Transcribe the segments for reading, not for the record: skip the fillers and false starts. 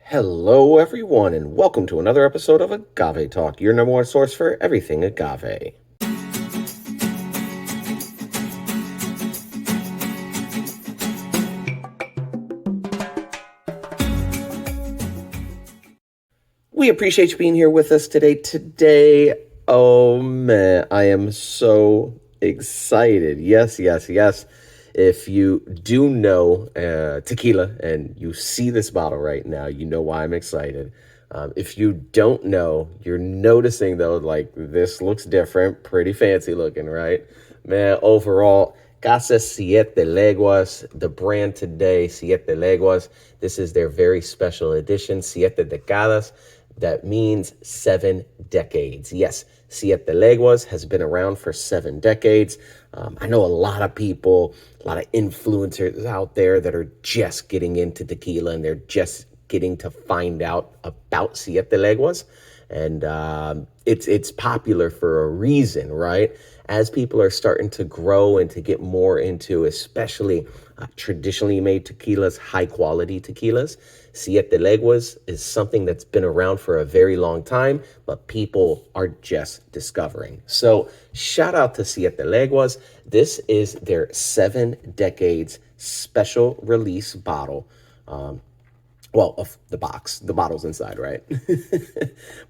Hello, everyone, and welcome to another episode of Agave Talk, your number one source for everything agave. We appreciate you being here with us today. Oh man, I am so excited. Yes. If you do know tequila and you see this bottle right now, you know why I'm excited. If you don't know, you're noticing though, like this looks different, pretty fancy looking, right? Man, overall, Casa Siete Leguas, the brand today, Siete Leguas. This is their very special edition, Siete Decadas. That means 7 decades. Yes, Siete Leguas has been around for 7 decades. I know a lot of people, a lot of influencers out there that are just getting into tequila and they're just getting to find out about Siete Leguas. And it's popular for a reason, right? As people are starting to grow and to get more into especially traditionally made tequilas, high quality tequilas, Siete Leguas is something that's been around for a very long time, but people are just discovering. So shout out to Siete Leguas. This is their 7 decades special release bottle. Of the box, the bottle's inside, right?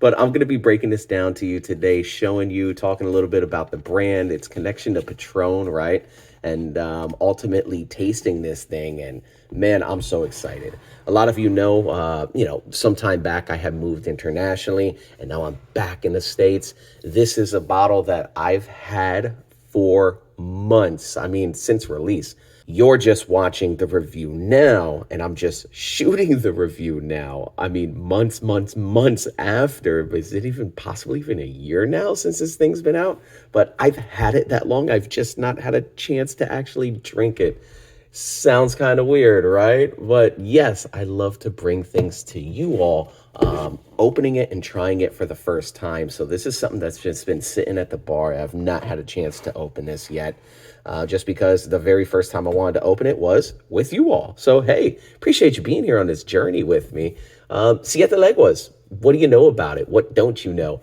But I'm going to be breaking this down to you today, showing you, talking a little bit about the brand, its connection to Patron, right? And ultimately tasting this thing. And man, I'm so excited. A lot of you know, some time back I had moved internationally and now I'm back in the States. This is a bottle that I've had for months. I mean, since release. You're just watching the review now, and I'm just shooting the review now. I mean, months after. Is it even possible even a year now since this thing's been out? But I've had it that long. I've just not had a chance to actually drink it. Sounds kind of weird, right? But yes, I love to bring things to you all, opening it and trying it for the first time. So this is something that's just been sitting at the bar. I've not had a chance to open this yet, just because the very first time I wanted to open it was with you all. So, hey, appreciate you being here on this journey with me. Siete Leguas, what do you know about it? What don't you know?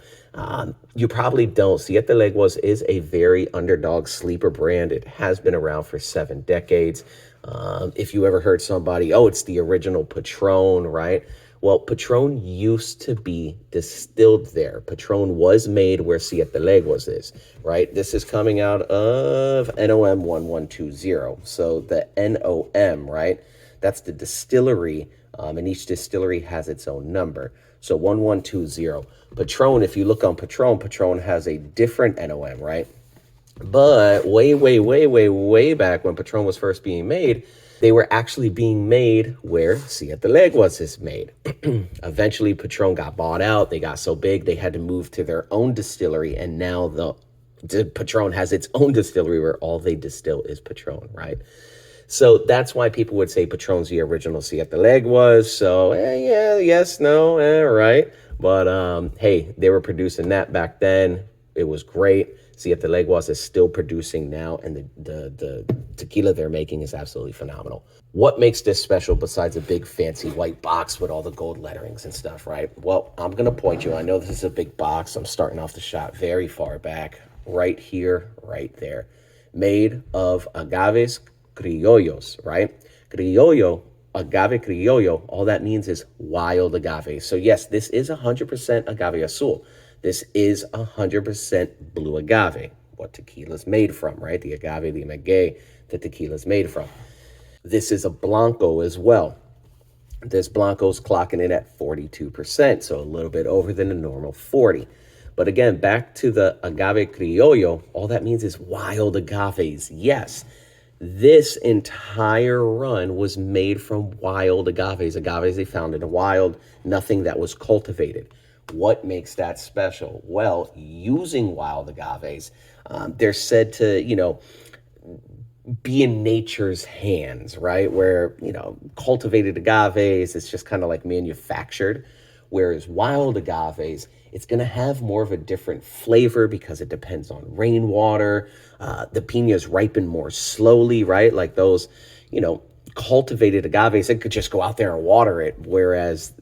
You probably don't. Siete Leguas is a very underdog sleeper brand. It has been around for 7 decades. If you ever heard somebody, oh, it's the original Patron, right? Well, Patron used to be distilled there. Patron was made where Siete Leguas is, right? This is coming out of NOM 1120. So the NOM, right? That's the distillery, and each distillery has its own number. So 1120. Patron, if you look on Patron has a different NOM, right? But way back when Patron was first being made, they were actually being made where Siete Leguas is made. Eventually, Patron got bought out. They got so big, they had to move to their own distillery. And now the Patron has its own distillery where all they distill is Patron, right? So that's why people would say Patron's the original Siete Leguas. So, yeah, yes, no, right. But, hey, they were producing that back then. It was great. Siete Leguas is still producing now, and the tequila they're making is absolutely phenomenal. What makes this special besides a big fancy white box with all the gold letterings and stuff, right? Well, I'm going to point you. I know this is a big box. I'm starting off the shot very far back, right here, right there. Made of agaves criollos, right? Criollo, agave criollo, all that means is wild agave. So yes, this is 100% agave azul. This is 100% blue agave, what tequila is made from, right? The agave, the maguey that tequila is made from. This is a blanco as well. This blanco's clocking in at 42%, so a little bit over than the normal 40. But again, back to the agave criollo, all that means is wild agaves. Yes, this entire run was made from wild agaves they found in the wild, nothing that was cultivated. What makes that special? Well, using wild agaves, they're said to, be in nature's hands, right? Where, cultivated agaves, it's just kind of like manufactured. Whereas wild agaves, it's going to have more of a different flavor because it depends on rainwater. The piñas ripen more slowly, right? Like those, cultivated agaves, it could just go out there and water it. Whereas,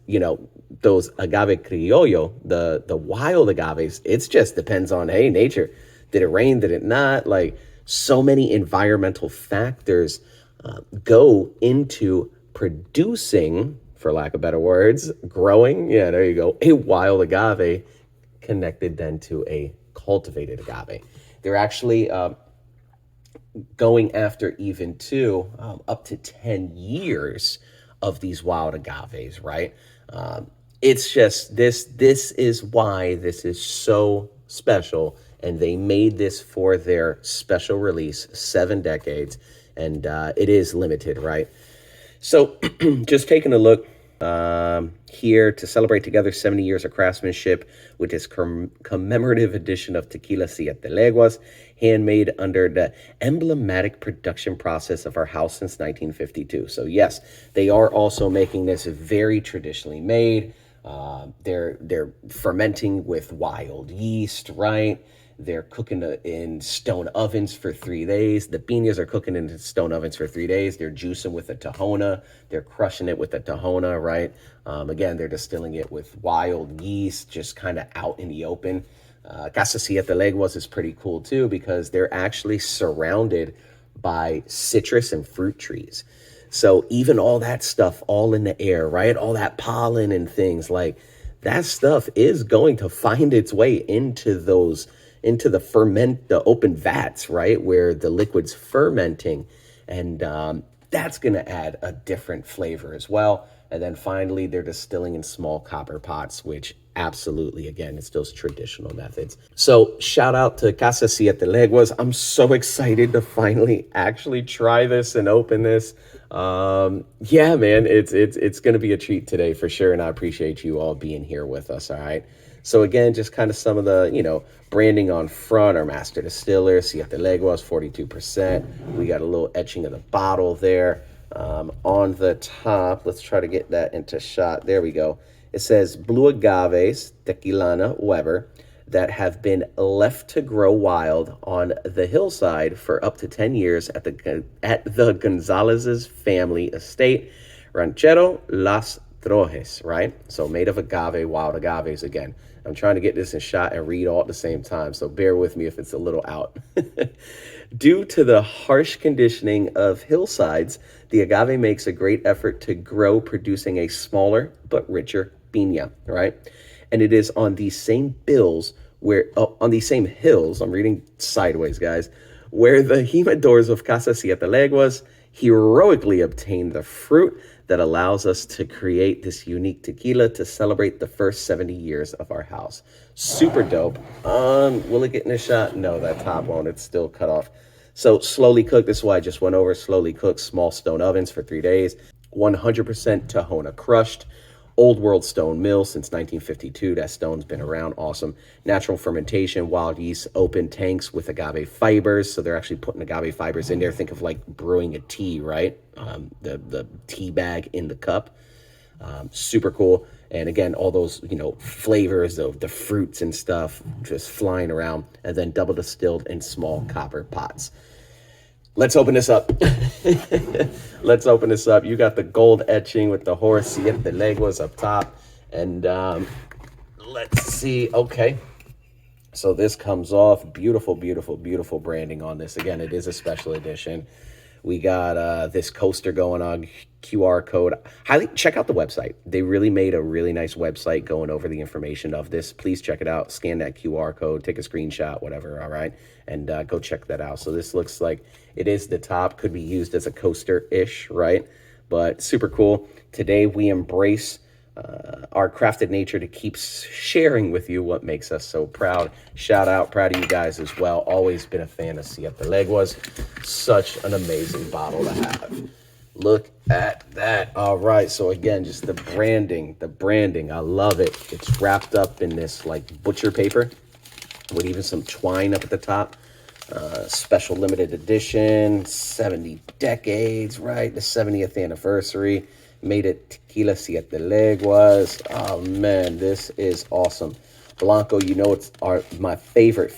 those agave criollo, the wild agaves, it's just depends on, hey, nature. Did it rain? Did it not? Like, so many environmental factors go into producing, for lack of better words, growing, yeah, there you go, a wild agave connected then to a cultivated agave. They're actually going after even up to 10 years of these wild agaves, right? It's just this is why this is so special, and they made this for their special release, 7 decades, and it is limited, right? So just taking a look here to celebrate together 70 years of craftsmanship with this commemorative edition of Tequila Siete Leguas, handmade under the emblematic production process of our house since 1952. So yes, they are also making this very traditionally made. They're fermenting with wild yeast, right? They're cooking in stone ovens for 3 days. The piñas are cooking in stone ovens for 3 days. They're juicing with a tahona. They're crushing it with a tahona, right? Again, they're distilling it with wild yeast, just kind of out in the open. Casa Siete Leguas is pretty cool too, because they're actually surrounded by citrus and fruit trees. So even all that stuff all in the air, right? All that pollen and things, like that stuff is going to find its way into the open vats, right? Where the liquid's fermenting. And that's going to add a different flavor as well. And then finally, they're distilling in small copper pots, which absolutely, again, it's those traditional methods. So shout out to Casa Siete Leguas. I'm so excited to finally actually try this and open this. Yeah, man, it's going to be a treat today for sure. And I appreciate you all being here with us. All right. So again, just kind of some of the, branding on front, our master distiller, Siete Leguas, 42%. We got a little etching of the bottle there. On the top, let's try to get that into shot. There we go. It says blue agaves, Tequilana Weber, that have been left to grow wild on the hillside for up to 10 years at the Gonzalez's family estate, Ranchero Las Trojes, right? So made of agave, wild agaves again. I'm trying to get this in shot and read all at the same time, so bear with me if it's a little out. Due to the harsh conditioning of hillsides, the agave makes a great effort to grow, producing a smaller but richer piña, right? And it is on these same hills, I'm reading sideways, guys, where the jimadores of Casa Siete Leguas heroically obtained the fruit that allows us to create this unique tequila to celebrate the first 70 years of our house. Super dope. Will it get in a shot? No, that top won't. It's still cut off. So slowly cooked. This is why I just went over. Slowly cooked, small stone ovens for 3 days. 100% tahona crushed. Old world stone mill since 1952. That stone's been around. Awesome. Natural fermentation, wild yeast, open tanks with agave fibers. So they're actually putting agave fibers in there. Think of like brewing a tea, right? The tea bag in the cup. Super cool. And again, all those, flavors of the fruits and stuff just flying around, and then double distilled in small copper pots. Let's open this up. Let's open this up. You got the gold etching with the horse, Siete Leguas up top. And let's see. Okay. So this comes off. Beautiful, beautiful, beautiful branding on this. Again, it is a special edition. We got this coaster going on, QR code. Highly check out the website. They really made a really nice website going over the information of this. Please check it out. Scan that QR code, take a screenshot, whatever, all right? And go check that out. So this looks like it is the top. Could be used as a coaster-ish, right? But super cool. Today we embrace our crafted nature to keep sharing with you what makes us so proud. Shout out, proud of you guys as well. Always been a fan of Siete Leguas. Such an amazing bottle to have. Look at that. All right, so again, just the branding. I love it. It's wrapped up in this like butcher paper with even some twine up at the top. Special limited edition, 70 decades, right? The 70th anniversary. Made it Tequila Siete Leguas. Oh man, this is awesome. Blanco, you know, it's my favorite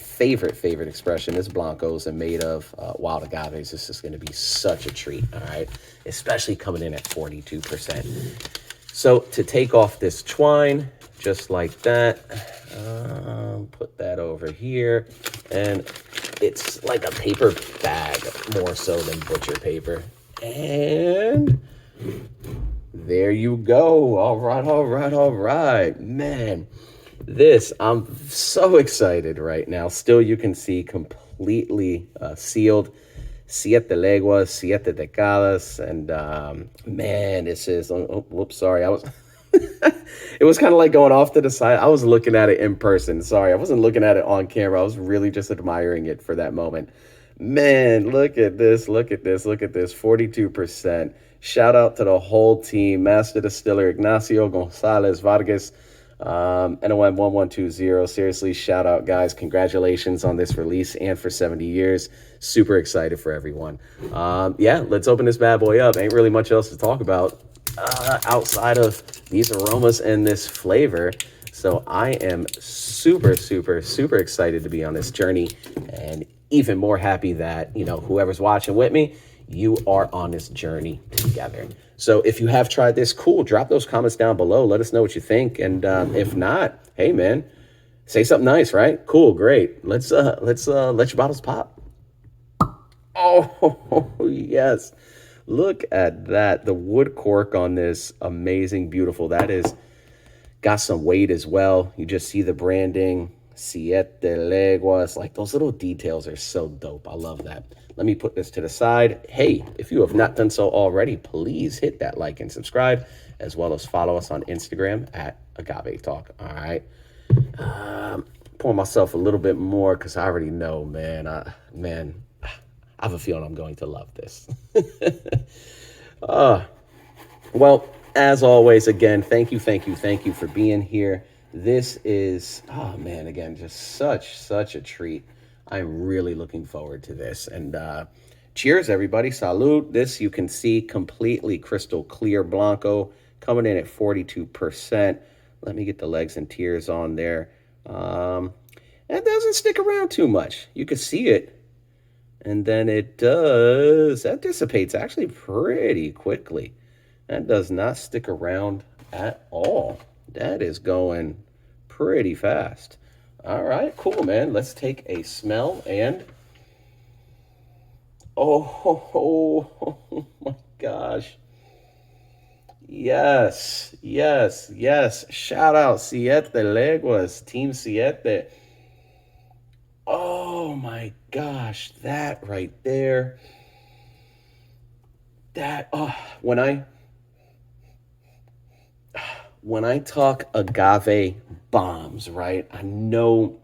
expression is Blancos and made of wild agaves. This is going to be such a treat, all right? Especially coming in at 42%. So to take off this twine, just like that, put that over here, and it's like a paper bag more so than butcher paper. And there you go. All right. Man, I'm so excited right now. Still, you can see completely sealed. Siete Leguas, Siete Decadas. And man, this is, whoops, sorry. It was kind of like going off to the side. I was looking at it in person. Sorry, I wasn't looking at it on camera. I was really just admiring it for that moment. Man, look at this. 42%. Shout out to the whole team. Master Distiller Ignacio Gonzalez Vargas, NOM 1120. Seriously, shout out, guys. Congratulations on this release and for 70 years. Super excited for everyone. Yeah, let's open this bad boy up. Ain't really much else to talk about outside of these aromas and this flavor. So I am super excited to be on this journey, and even more happy that, you know, whoever's watching with me, you are on this journey together. So if you have tried this, cool, drop those comments down below. Let us know what you think. And if not, hey man, say something nice, right? Cool, great. Let's let your bottles pop. Oh, yes. Look at that. The wood cork on this, amazing, beautiful. That is got some weight as well. You just see the branding, Siete Leguas. Like, those little details are so dope. I love that. Let me put this to the side. Hey, if you have not done so already, please hit that like and subscribe, as well as follow us on Instagram at Agave Talk. All right. Pour myself a little bit more because I already know, man. I have a feeling I'm going to love this. Well, as always, again, thank you for being here. This is, oh man, again, just such a treat. I'm really looking forward to this. And cheers, everybody. Salud. This you can see completely crystal clear Blanco coming in at 42%. Let me get the legs and tears on there. It doesn't stick around too much. You can see it. And then that dissipates actually pretty quickly. That does not stick around at all. That is going pretty fast. All right, cool, man. Let's take a smell and, oh my gosh. Yes. Shout out Siete Leguas, Team Siete. Oh my gosh, that right there. That, when I talk agave bombs, right? I know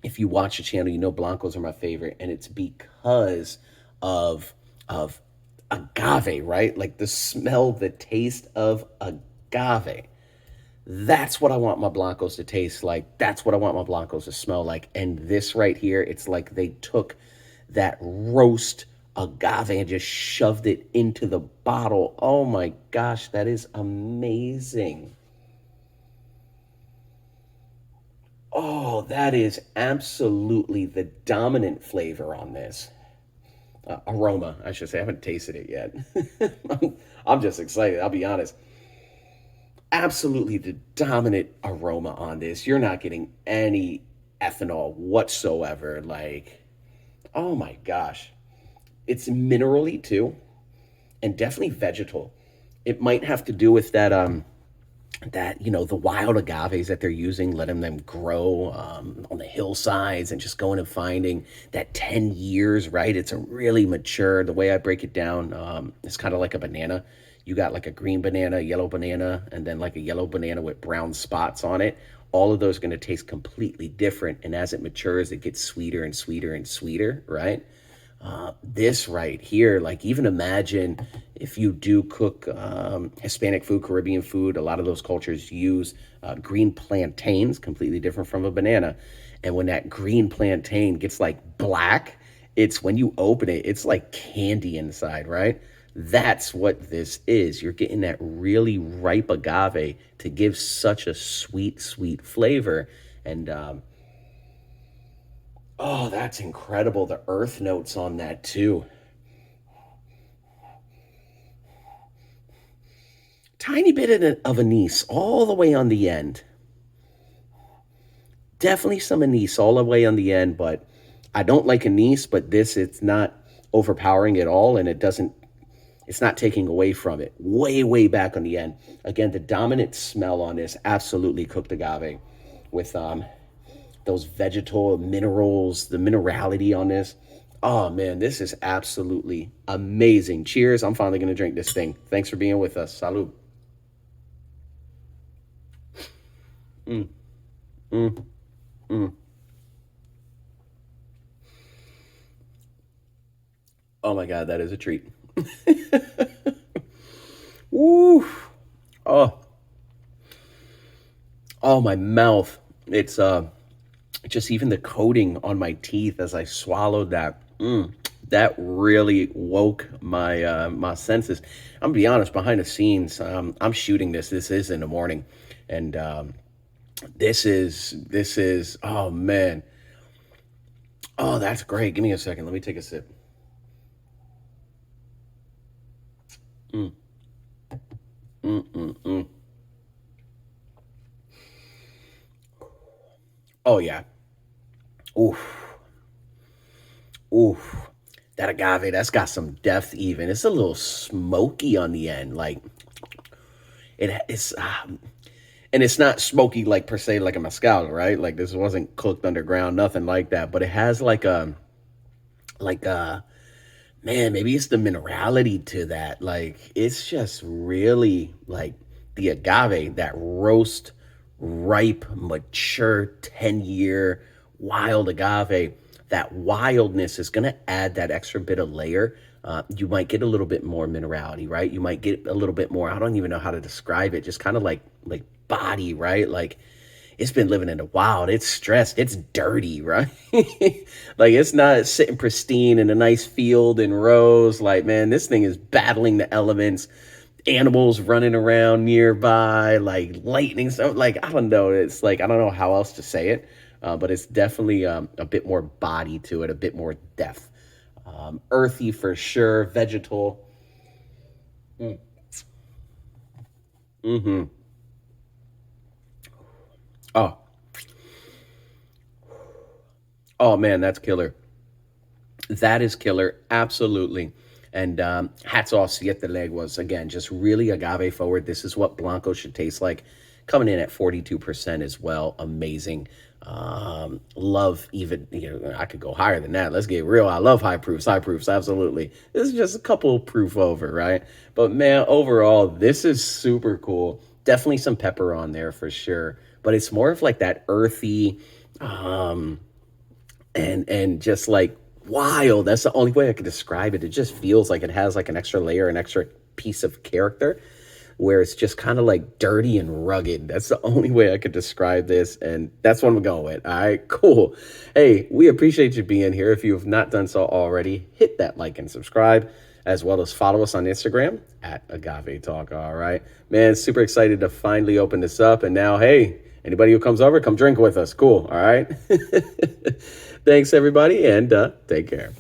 if you watch the channel, you know Blancos are my favorite, and it's because of agave, right? Like the smell, the taste of agave. That's what I want my Blancos to taste like. That's what I want my Blancos to smell like. And this right here, it's like they took that roast agave and just shoved it into the bottle. Oh my gosh, that is amazing. Oh, that is absolutely the dominant flavor on this. Aroma, I should say. I haven't tasted it yet. I'm just excited, I'll be honest. Absolutely the dominant aroma on this. You're not getting any ethanol whatsoever. Like, oh my gosh. It's minerally too, and definitely vegetal. It might have to do with that, you know, the wild agaves that they're using, letting them grow on the hillsides and just going and finding that 10 years, right? It's a really mature, the way I break it down, it's kind of like a banana. You got like a green banana, yellow banana, and then like a yellow banana with brown spots on it. All of those are going to taste completely different. And as it matures, it gets sweeter and sweeter and sweeter, right? This right here, like, even imagine if you do cook Hispanic food, Caribbean food, a lot of those cultures use green plantains, completely different from a banana. And when that green plantain gets like black, it's when you open it, it's like candy inside, right? That's what this is. You're getting that really ripe agave to give such a sweet flavor. And oh, that's incredible. The earth notes on that too. Tiny bit of anise all the way on the end. Definitely some anise all the way on the end, but I don't like anise, but this, it's not overpowering at all, and it's not taking away from it. Way, way back on the end. Again, the dominant smell on this, absolutely cooked agave with those vegetal minerals, the minerality on this. Oh man, this is absolutely amazing. Cheers. I'm finally going to drink this thing. Thanks for being with us. Salud. Mm, mm, mm. Oh my God, that is a treat. Woo. Oh, oh, my mouth. It's just even the coating on my teeth as I swallowed that. That really woke my my senses. I'm gonna be honest, behind the scenes, I'm shooting this. This is in the morning, and this is. Oh man, oh that's great. Give me a second. Let me take a sip. Mm, mm, mm, mm. Oh yeah. Oof, oof. That agave, that's got some depth. Even it's a little smoky on the end. Like it's and it's not smoky like per se like a mezcal, right? Like this wasn't cooked underground, nothing like that. But it has like a man, maybe it's the minerality to that. Like it's just really like the agave, that roast, ripe, mature, 10-year wild agave. That wildness is going to add that extra bit of layer. You might get a little bit more minerality, right? You might get a little bit more. I don't even know how to describe it. Just kind of like body, right? Like it's been living in the wild. It's stressed. It's dirty, right? Like it's not sitting pristine in a nice field in rows. Like, man, this thing is battling the elements, animals running around nearby, like lightning. So, like, I don't know. It's like, I don't know how else to say it, but it's definitely a bit more body to it, a bit more depth. Earthy for sure, vegetal. Mm. Mm-hmm. Oh, oh man, that's killer. That is killer, absolutely. And hats off, Siete Leguas. Again, just really agave forward. This is what Blanco should taste like. Coming in at 42% as well. Amazing. Love even, I could go higher than that. Let's get real. I love high proofs, absolutely. This is just a couple proof over, right? But man, overall, this is super cool. Definitely some pepper on there for sure. But it's more of like that earthy, um, and just like wild. That's the only way I could describe it. It just feels like it has like an extra layer, an extra piece of character, where it's just kind of like dirty and rugged. That's the only way I could describe this, and that's what I'm going with. All right, cool. Hey, we appreciate you being here. If you have not done so already, hit that like and subscribe, as well as follow us on Instagram at Agave Talk. All right, man, super excited to finally open this up, and now, hey, anybody who comes over, come drink with us. Cool. All right. Thanks, everybody, and take care.